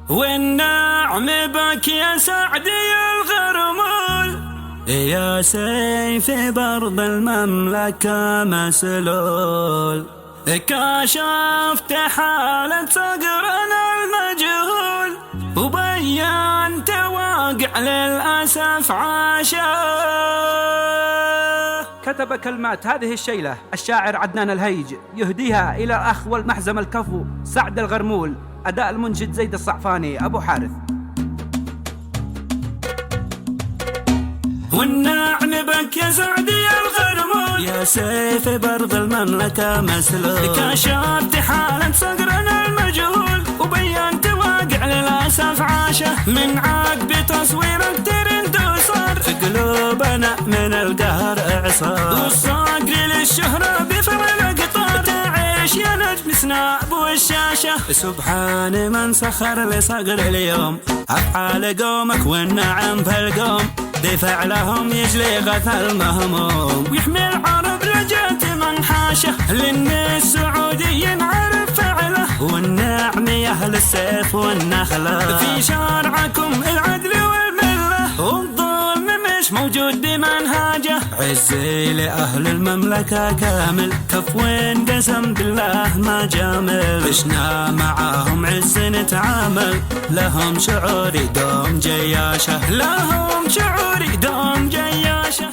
والنعم بك يا سعدي الغرمول، يا سيف برض المملكة مسلول، كشفت حالة صقرنا المجهول، وبينت واقع للأسف عاشه. كتب كلمات هذه الشيلة الشاعر عدنان الهيج، يهديها إلى الأخ والمحزم الكفو سعد الغرمول، أداء المنشد زيد الصعفاني أبو حارث. والنعم بك يا سعدي الغرمول، يا سيف برض المملكة مسلول، كشفت حالة صقرنا المجهول، وبينت واقع للأسف عاشه. من عقب تصويرك ترند وصار في قلوبنا من القهر إعصار، والصقر للشهرة بفعل قطار، تعيش يا نجم سناب والشاشة. سبحان من سخر لصقر اليوم أفعال قومك، والنعم في القوم دفع لهم يجلي غث المهموم، ويحمي العرب لجات من حاشه. للناس السعودي ينعرف فعله، والنعم يا أهل السيف والنخلة، في شرعكم العدل والملة، والظلم مش موجود بمنهاجه. عزي لأهل المملكة كامل، كفو قسم بالله ما جامل، عشنا معاهم عز نتعامل، لهم شعور دوم جياشه، لهم شعور دوم جياشه.